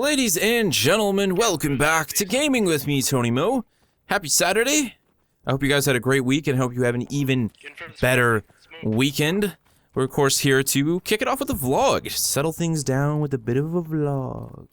Ladies and gentlemen, welcome back to Gaming with me, Tony Mo. Happy Saturday. I hope you guys had a great week and hope you have an even better weekend. We're of course here to kick it off with a vlog. Settle things down with a bit of a vlog.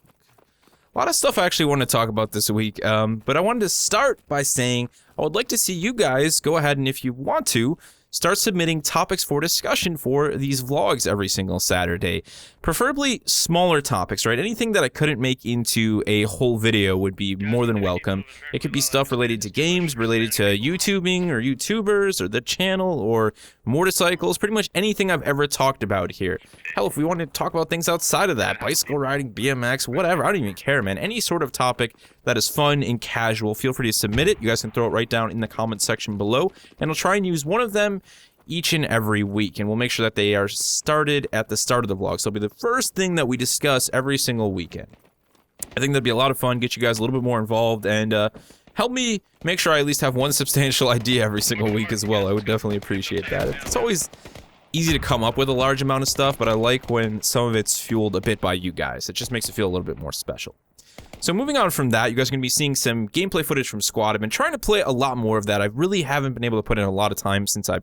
A lot of stuff I actually want to talk about this week, but I wanted to start by saying I would like to see you guys go ahead and, if you want to, start submitting topics for discussion for these vlogs every single Saturday. Preferably smaller topics, right? Anything that I couldn't make into a whole video would be more than welcome. It could be stuff related to games, related to YouTubing or YouTubers or the channel or motorcycles, pretty much anything I've ever talked about here. Hell, if we wanted to talk about things outside of that, bicycle riding, BMX, whatever, I don't even care, man. Any sort of topic that is fun and casual, feel free to submit it. You guys can throw it right down in the comment section below, and I'll try and use one of them each and every week, and we'll make sure that they are started at the start of the vlog. So it'll be the first thing that we discuss every single weekend. I think that'd be a lot of fun, get you guys a little bit more involved, and help me make sure I at least have one substantial idea every single week as well. I would definitely appreciate that. It's always easy to come up with a large amount of stuff, but I like when some of it's fueled a bit by you guys. It just makes it feel a little bit more special. So moving on from that, you guys are going to be seeing some gameplay footage from Squad. I've been trying to play a lot more of that. I really haven't been able to put in a lot of time since I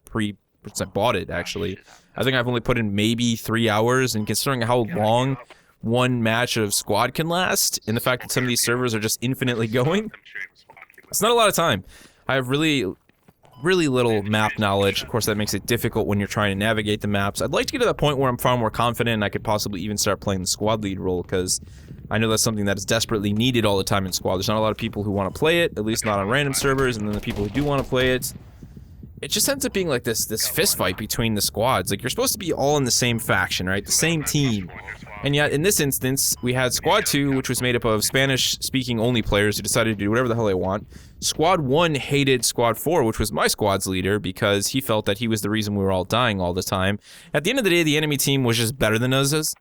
bought it, actually. I think I've only put in maybe 3 hours, and considering how long one match of Squad can last, and the fact that some of these servers are just infinitely going, it's not a lot of time. I have really little map knowledge. Of course, that makes it difficult when you're trying to navigate the maps. I'd like to get to that point where I'm far more confident and I could possibly even start playing the squad lead role, because I know that's something that is desperately needed all the time in squad. There's not a lot of people who want to play it, at least not on random servers, and then the people who do want to play it, it just ends up being like this fist fight between the squads. Like, you're supposed to be all in the same faction, right? The same team. And yet, in this instance, we had Squad 2, which was made up of Spanish-speaking only players who decided to do whatever the hell they want. Squad 1 hated Squad 4, which was my squad's leader, because he felt that he was the reason we were all dying all the time. At the end of the day, the enemy team was just better than us.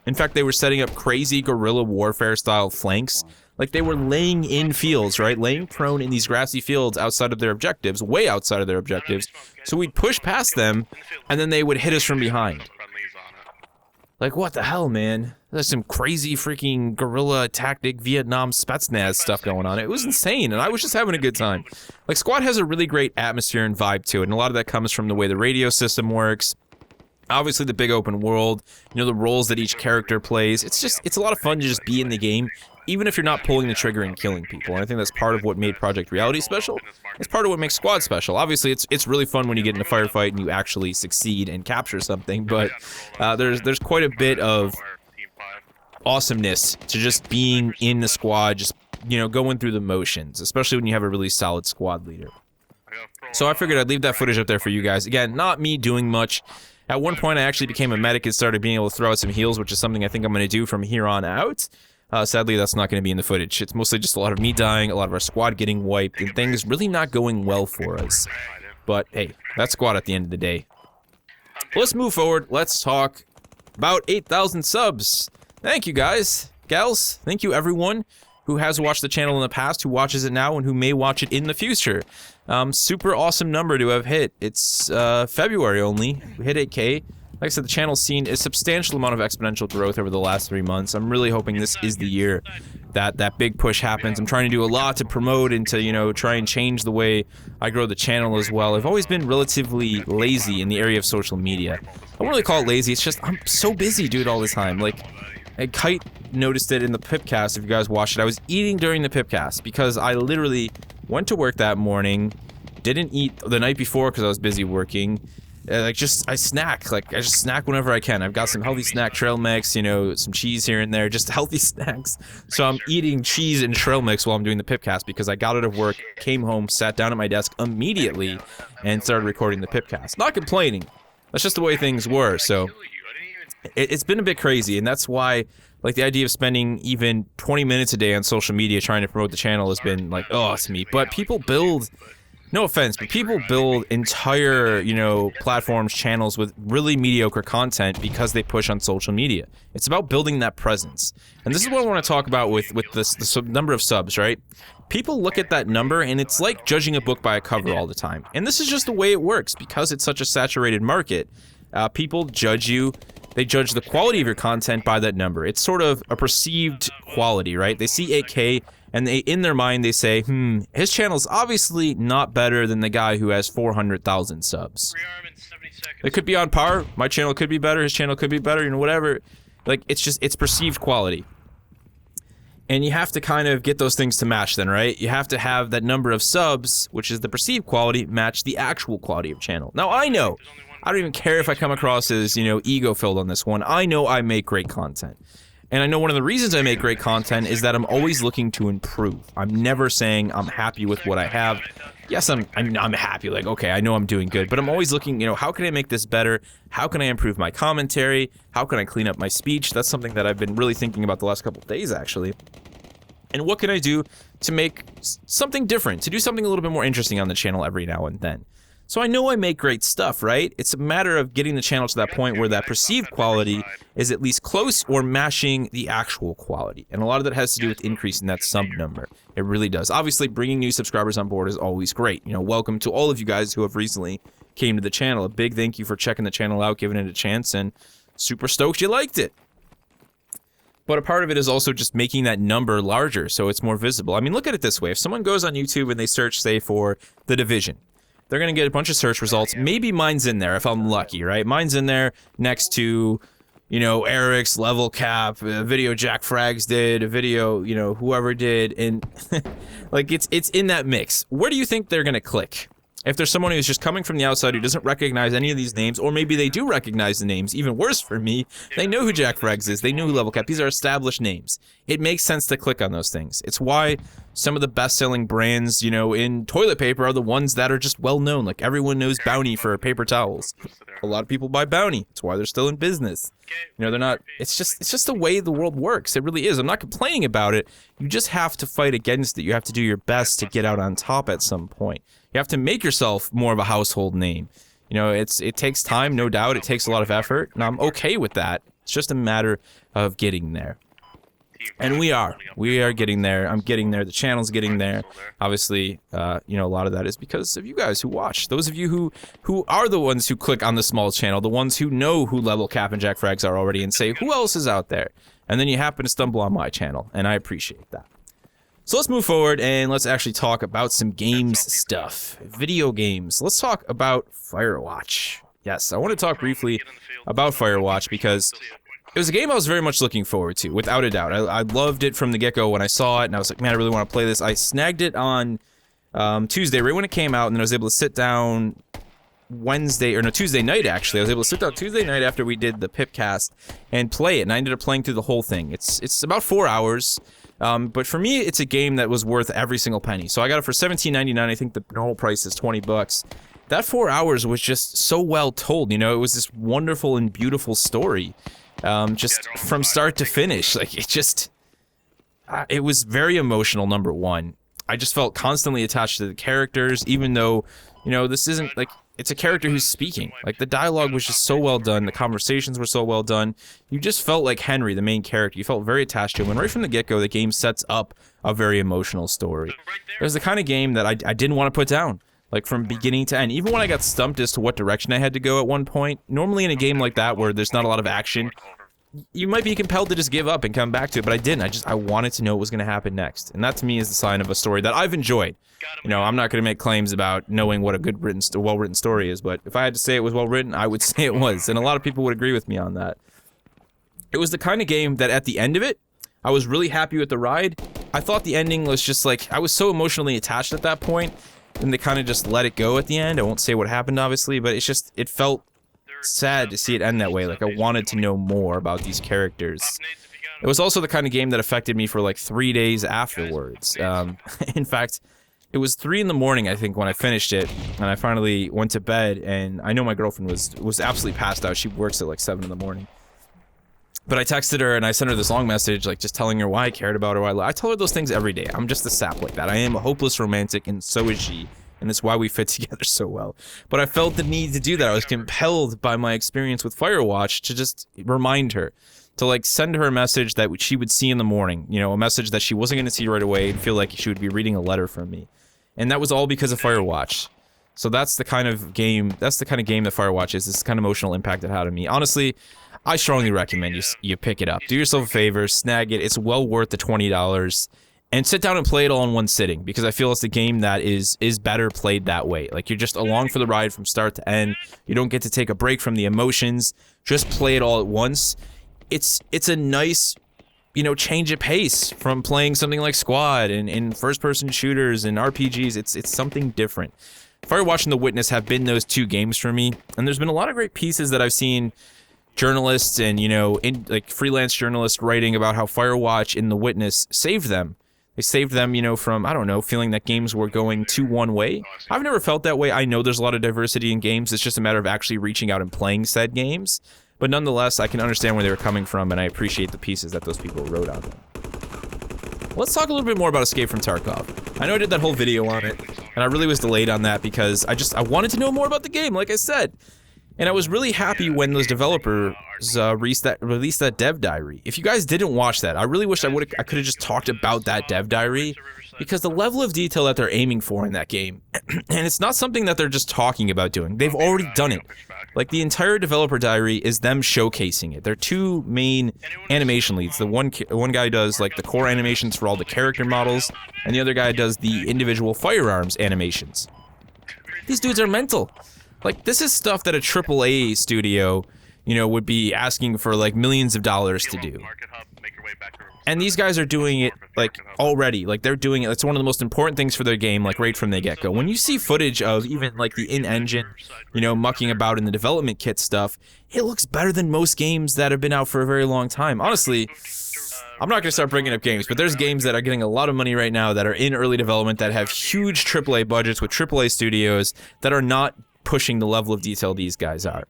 In fact, they were setting up crazy guerrilla warfare-style flanks. Like, they were laying in fields, right? Laying prone in these grassy fields outside of their objectives, way outside of their objectives. So we'd push past them, and then they would hit us from behind. Like, what the hell, man? There's some crazy freaking guerrilla tactic Vietnam Spetsnaz stuff going on. It was insane, and I was just having a good time. Like, Squad has a really great atmosphere and vibe to it, and a lot of that comes from the way the radio system works. Obviously, the big open world, you know, the roles that each character plays. It's a lot of fun to just be in the game, even if you're not pulling the trigger and killing people. And I think that's part of what made Project Reality special. It's part of what makes Squad special. Obviously, it's really fun when you get in a firefight and you actually succeed and capture something, but there's quite a bit of awesomeness to just being in the squad, just, you know, going through the motions, especially when you have a really solid squad leader. So I figured I'd leave that footage up there for you guys. Again, not me doing much. At one point, I actually became a medic and started being able to throw out some heals, which is something I think I'm going to do from here on out. Sadly, that's not going to be in the footage. It's mostly just a lot of me dying, a lot of our squad getting wiped, and things really not going well for us. But hey, that's Squad at the end of the day. Let's move forward. Let's talk about 8,000 subs. Thank you, guys, gals. Thank you, everyone who has watched the channel in the past, who watches it now, and who may watch it in the future. Super awesome number to have hit. It's February only. We hit 8K. Like I said, the channel's seen a substantial amount of exponential growth over the last 3 months. I'm really hoping this is the year that big push happens. I'm trying to do a lot to promote and to, you know, try and change the way I grow the channel as well. I've always been relatively lazy in the area of social media. I won't really call it lazy, it's just I'm so busy, dude, all the time. Like, Kite noticed it in the Pipcast, if you guys watched it. I was eating during the Pipcast because I literally went to work that morning, didn't eat the night before because I was busy working. I snack. Like, I just snack whenever I can. I've got some healthy snack trail mix, you know, some cheese here and there, just healthy snacks. So I'm eating cheese and trail mix while I'm doing the Pipcast because I got out of work, came home, sat down at my desk immediately, and started recording the Pipcast. Not complaining. That's just the way things were, so it's been a bit crazy, and that's why, like, the idea of spending even 20 minutes a day on social media trying to promote the channel has been, like, oh, to me. But people build, no offense, but people build entire, you know, platforms, channels with really mediocre content because they push on social media. It's about building that presence. And this is what I want to talk about with the number of subs, right? People look at that number, and it's like judging a book by a cover all the time. And this is just the way it works because it's such a saturated market. People judge you they judge the quality of your content by that number. It's sort of a perceived quality, right? They see 8K, and in their mind, they say, his channel's obviously not better than the guy who has 400,000 subs. It could be on par. My channel could be better. His channel could be better, you know, whatever. Like, it's perceived quality. And you have to kind of get those things to match then, right? You have to have that number of subs, which is the perceived quality, match the actual quality of channel. Now, I know. I don't even care if I come across as, you know, ego-filled on this one. I know I make great content. And I know one of the reasons I make great content is that I'm always looking to improve. I'm never saying I'm happy with what I have. Yes, I'm happy, like, okay, I know I'm doing good, but I'm always looking, you know, how can I make this better? How can I improve my commentary? How can I clean up my speech? That's something that I've been really thinking about the last couple of days, actually. And what can I do to make something different, to do something a little bit more interesting on the channel every now and then? So I know I make great stuff, right? It's a matter of getting the channel to that point where that perceived quality is at least close or matching the actual quality. And a lot of that has to do with increasing that sub number. It really does. Obviously, bringing new subscribers on board is always great. You know, welcome to all of you guys who have recently came to the channel. A big thank you for checking the channel out, giving it a chance, and super stoked you liked it. But a part of it is also just making that number larger so it's more visible. I mean, look at it this way. If someone goes on YouTube and they search, say, for The Division, they're going to get a bunch of search results. Maybe mine's in there if I'm lucky, right? Mine's in there next to, you know, Eric's, Level Cap, a video Jack Frags did, a video, you know, whoever did, and like it's in that mix. Where do you think they're going to click? If there's someone who's just coming from the outside who doesn't recognize any of these names, or maybe they do recognize the names, even worse for me, they know who Jack Frags is, they know who Level Cap, these are established names. It makes sense to click on those things. It's why some of the best-selling brands, you know, in toilet paper are the ones that are just well-known. Like, everyone knows Bounty for paper towels. A lot of people buy Bounty. It's why they're still in business. You know, they're not, it's just the way the world works. It really is. I'm not complaining about it. You just have to fight against it. You have to do your best to get out on top at some point. You have to make yourself more of a household name. You know, it takes time, no doubt. It takes a lot of effort, and I'm okay with that. It's just a matter of getting there. And we are getting there. I'm getting there. The channel's getting there. Obviously, you know, a lot of that is because of you guys who watch. Those of you who are the ones who click on the small channel, the ones who know who Level Cap and Jack Frags are already and say, who else is out there? And then you happen to stumble on my channel, and I appreciate that. So let's move forward and let's actually talk about some games stuff. Video games. Let's talk about Firewatch. Yes, I want to talk briefly about Firewatch because it was a game I was very much looking forward to, without a doubt. I loved it from the get-go when I saw it, and I was like, man, I really want to play this. I snagged it on Tuesday, right when it came out, and then I was able to sit down Tuesday night, actually. I was able to sit down Tuesday night after we did the Pipcast and play it, and I ended up playing through the whole thing. It's about 4 hours. But for me, it's a game that was worth every single penny. So I got it for $17.99. I think the normal price is 20 bucks. That 4 hours was just so well told. You know, it was this wonderful and beautiful story, just from start to finish. Like, it was very emotional. Number one, I just felt constantly attached to the characters, even though, you know, this isn't like. It's a character who's speaking. Like, the dialogue was just so well done. The conversations were so well done. You just felt like Henry, the main character. You felt very attached to him. And right from the get-go, the game sets up a very emotional story. It was the kind of game that I didn't want to put down. Like, from beginning to end. Even when I got stumped as to what direction I had to go at one point, normally in a game like that where there's not a lot of action, you might be compelled to just give up and come back to it. But I didn't. I wanted to know what was going to happen next. And that, to me, is the sign of a story that I've enjoyed. You know, I'm not going to make claims about knowing what a well-written story is, but if I had to say it was well-written, I would say it was, and a lot of people would agree with me on that. It was the kind of game that at the end of it, I was really happy with the ride. I thought the ending was just like, I was so emotionally attached at that point, and they kind of just let it go at the end. I won't say what happened, obviously, but it felt sad to see it end that way. Like, I wanted to know more about these characters. It was also the kind of game that affected me for like 3 days afterwards. In fact, it was 3 in the morning, I think, when I finished it, and I finally went to bed, and I know my girlfriend was absolutely passed out. She works at like 7 in the morning. But I texted her, and I sent her this long message, like, just telling her why I cared about her, I tell her those things every day. I'm just a sap like that. I am a hopeless romantic, and so is she, and it's why we fit together so well. But I felt the need to do that. I was compelled by my experience with Firewatch to just remind her, to like send her a message that she would see in the morning, you know, a message that she wasn't going to see right away and feel like she would be reading a letter from me. And that was all because of Firewatch. So that's the kind of game, that Firewatch is. This is the kind of emotional impact it had on me. Honestly, I strongly recommend you pick it up. Do yourself a favor, snag it. It's well worth the $20. And sit down and play it all in one sitting, because I feel it's a game that is better played that way. Like, you're just along for the ride from start to end. You don't get to take a break from the emotions. Just play it all at once. It's a nice, you know, change of pace from playing something like Squad and first-person shooters and RPGs. It's something different. Firewatch and The Witness have been those two games for me, and there's been a lot of great pieces that I've seen journalists and, you know, like freelance journalists writing about how Firewatch and The Witness saved them. They saved them, you know, from, I don't know, feeling that games were going too one way. I've never felt that way. I know there's a lot of diversity in games. It's just a matter of actually reaching out and playing said games. But nonetheless, I can understand where they were coming from, and I appreciate the pieces that those people wrote on them. Let's talk a little bit more about Escape from Tarkov. I know I did that whole video on it, and I really was delayed on that because I wanted to know more about the game, like I said. And I was really happy when those developers released that dev diary. If you guys didn't watch that, I really wish I could have just talked about that dev diary, because the level of detail that they're aiming for in that game, and it's not something that they're just talking about doing. They've already done it. Like, the entire developer diary is them showcasing it. They're two main animation leads. The one guy does like the core animations for all the character models, and the other guy does the individual firearms animations. These dudes are mental. Like, this is stuff that a AAA studio, you know, would be asking for, like, millions of dollars to do. And these guys are doing it, like, already. Like, they're doing it. It's one of the most important things for their game, like, right from the get-go. When you see footage of even, like, the in-engine, you know, mucking about in the development kit stuff, it looks better than most games that have been out for a very long time. Honestly, I'm not going to start bringing up games, but there's games that are getting a lot of money right now that are in early development that have huge AAA budgets with AAA studios that are not pushing the level of detail these guys are.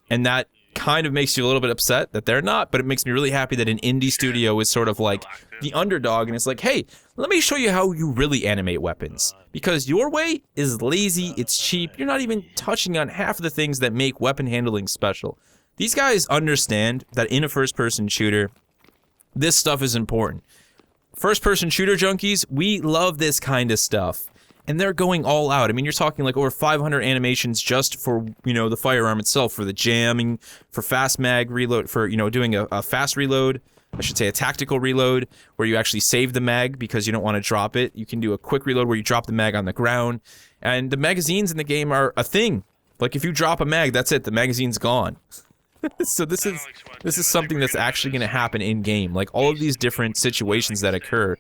And that kind of makes you a little bit upset that they're not, but it makes me really happy that an indie studio is sort of like the underdog, and it's like, hey, let me show you how you really animate weapons. Because your way is lazy, it's cheap, you're not even touching on half of the things that make weapon handling special. These guys understand that in a first-person shooter, this stuff is important. First-person shooter junkies, we love this kind of stuff. And they're going all out. I mean, you're talking like over 500 animations just for, you know, the firearm itself, for the jamming, for fast mag reload, for, you know, doing a fast reload, I should say a tactical reload, where you actually save the mag because you don't want to drop it. You can do a quick reload where you drop the mag on the ground. And the magazines in the game are a thing. Like, if you drop a mag, that's it. The magazine's gone. So this is something that's actually going to happen in-game. Like, all of these different situations that occur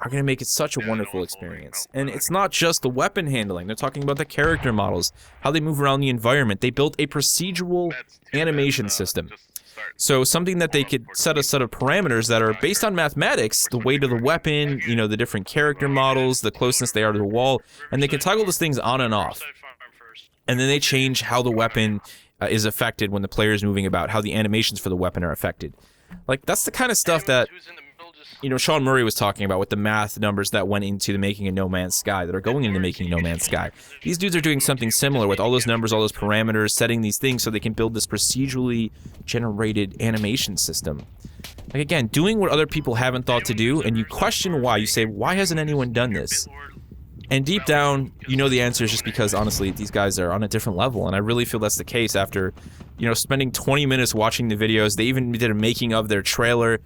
are going to make it such a wonderful experience. And it's not just the weapon handling. They're talking about the character models, how they move around the environment. They built a procedural animation system. So something that they could set a set of parameters that are based on mathematics, the weight of the weapon, you know, the different character models, the closeness they are to the wall, and they can toggle those things on and off. And then they change how the weapon is affected when the player is moving about, how the animations for the weapon are affected. Like, that's the kind of stuff that, you know, Sean Murray was talking about with the math numbers that went into the making of No Man's Sky, that are going into making No Man's Sky. These dudes are doing something similar with all those numbers, all those parameters, setting these things so they can build this procedurally generated animation system. Like, again, doing what other people haven't thought to do, and you question why. You say, why hasn't anyone done this? And deep down, you know the answer is just because, honestly, these guys are on a different level, and I really feel that's the case after, you know, spending 20 minutes watching the videos. They even did a making of their trailer.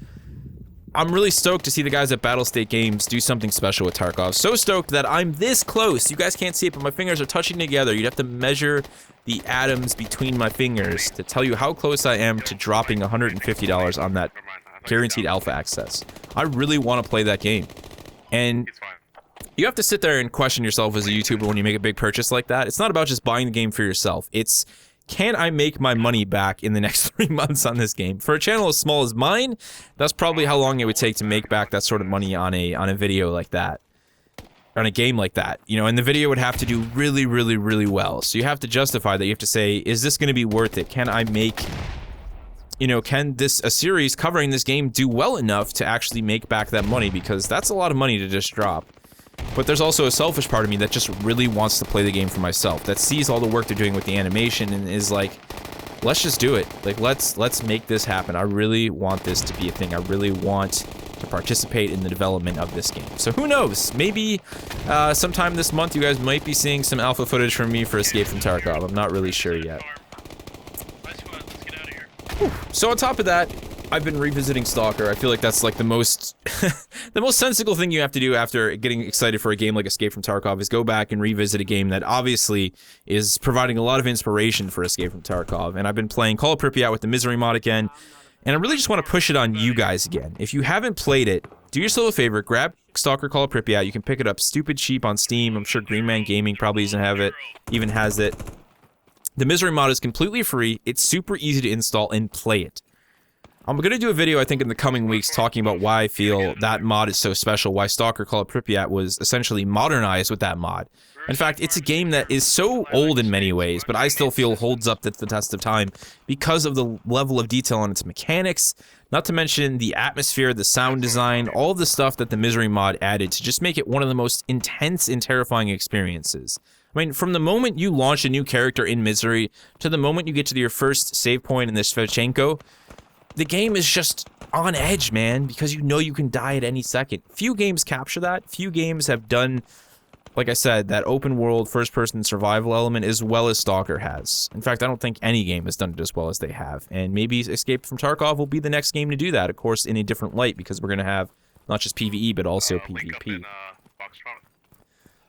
I'm really stoked to see the guys at Battlestate Games do something special with Tarkov. So stoked that I'm this close. You guys can't see it, but my fingers are touching together. You'd have to measure the atoms between my fingers to tell you how close I am to dropping $150 on that guaranteed alpha access. I really want to play that game. And you have to sit there and question yourself as a YouTuber when you make a big purchase like that. It's not about just buying the game for yourself. It's, can I make my money back in the next 3 months on this game? For a channel as small as mine, that's probably how long it would take to make back that sort of money on a video like that. On a game like that. You know, and the video would have to do really, really, really well. So you have to justify that. You have to say, is this going to be worth it? Can I make, you know, can a series covering this game do well enough to actually make back that money? Because that's a lot of money to just drop. But there's also a selfish part of me that just really wants to play the game for myself, that sees all the work they're doing with the animation and is like, let's just do it. Like, let's make this happen. I really want this to be a thing. I really want to participate in the development of this game. So who knows? Maybe sometime this month you guys might be seeing some alpha footage from me for Escape from Tarkov. I'm not really sure yet. So on top of that, I've been revisiting Stalker. I feel like that's like the most the most sensible thing you have to do after getting excited for a game like Escape from Tarkov is go back and revisit a game that obviously is providing a lot of inspiration for Escape from Tarkov. And I've been playing Call of Pripyat with the Misery mod again, and I really just want to push it on you guys again. If you haven't played it, do yourself a favor, grab Stalker Call of Pripyat. You can pick it up stupid cheap on Steam. I'm sure Green Man Gaming probably doesn't have it, even has it. The Misery mod is completely free. It's super easy to install and play it. I'm going to do a video, I think, in the coming weeks talking about why I feel that mod is so special, why Stalker Call of Pripyat was essentially modernized with that mod. In fact, it's a game that is so old in many ways, but I still feel holds up to the test of time because of the level of detail on its mechanics, not to mention the atmosphere, the sound design, all of the stuff that the Misery mod added to just make it one of the most intense and terrifying experiences. I mean, from the moment you launch a new character in Misery to the moment you get to your first save point in the Svechenko, the game is just on edge, man, because you know you can die at any second. Few games capture that. Few games have done, like I said, that open world first-person survival element as well as Stalker has. In fact, I don't think any game has done it as well as they have. And maybe Escape from Tarkov will be the next game to do that, of course, in a different light, because we're going to have not just PvE, but also PvP.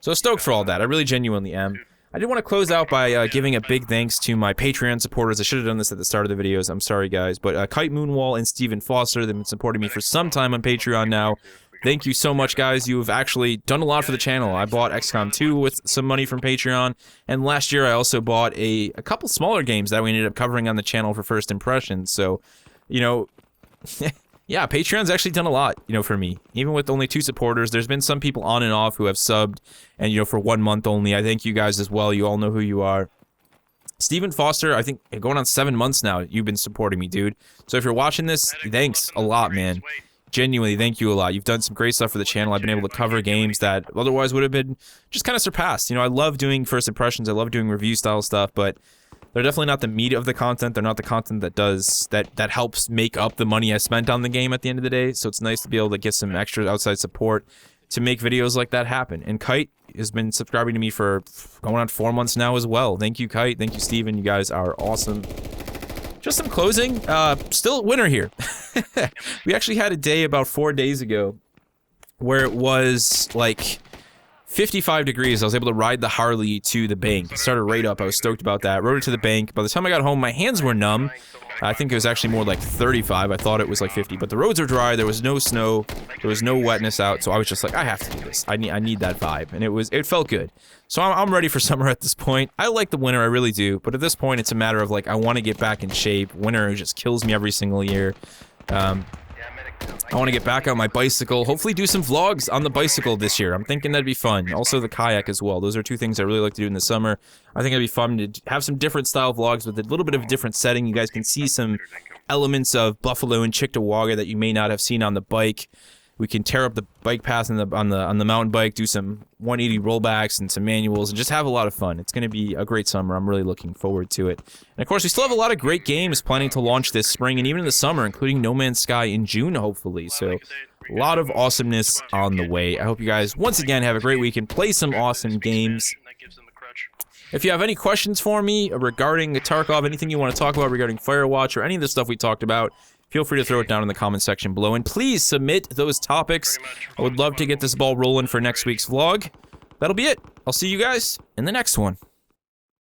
So stoked for all that. I really genuinely am. I did want to close out by giving a big thanks to my Patreon supporters. I should have done this at the start of the videos. I'm sorry, guys. But Kite Moonwall and Stephen Foster, they've been supporting me for some time on Patreon now. Thank you so much, guys. You have actually done a lot for the channel. I bought XCOM 2 with some money from Patreon. And last year, I also bought a couple smaller games that we ended up covering on the channel for first impressions. So, you know... Yeah, Patreon's actually done a lot, you know, for me. Even with only 2 supporters, there's been some people on and off who have subbed, and, you know, for 1 month only. I thank you guys as well. You all know who you are. Stephen Foster, I think going on 7 months now, you've been supporting me, dude. So if you're watching this, thanks a lot, man. Genuinely, thank you a lot. You've done some great stuff for the channel. I've been able to cover games that otherwise would have been just kind of surpassed. You know, I love doing first impressions. I love doing review-style stuff, but... they're definitely not the meat of the content. They're not the content that helps make up the money I spent on the game at the end of the day. So it's nice to be able to get some extra outside support to make videos like that happen. And Kite has been subscribing to me for going on 4 months now as well. Thank you, Kite. Thank you, Steven. You guys are awesome. Just some closing. Still winter here. We actually had a day about 4 days ago where it was like 55 degrees. I was able to ride the Harley to the bank. It started right up. I was stoked about that. Rode it to the bank. By the time I got home, my hands were numb. I think it was actually more like 35. I thought it was like 50. But the roads are dry. There was no snow. There was no wetness out. So I was just like, I have to do this. I need that vibe. And it felt good. So I'm ready for summer at this point. I like the winter. I really do. But at this point, it's a matter of like, I want to get back in shape. Winter just kills me every single year. I want to get back on my bicycle, hopefully do some vlogs on the bicycle this year. I'm thinking that'd be fun. Also the kayak as well. Those are 2 things I really like to do in the summer. I think it'd be fun to have some different style vlogs with a little bit of a different setting. You guys can see some elements of Buffalo and Cheektowaga that you may not have seen on the bike. We can tear up the bike path on the mountain bike, do some 180 rollbacks and some manuals, and just have a lot of fun. It's going to be a great summer. I'm really looking forward to it. And of course, we still have a lot of great games planning to launch this spring and even in the summer, including No Man's Sky in June, hopefully. So, a lot of awesomeness on the way. I hope you guys, once again, have a great weekend. Play some awesome games. If you have any questions for me regarding Tarkov, anything you want to talk about regarding Firewatch or any of the stuff we talked about, feel free to throw it down in the comment section below, and please submit those topics. I would love to get this ball rolling for next week's vlog. That'll be it. I'll see you guys in the next one.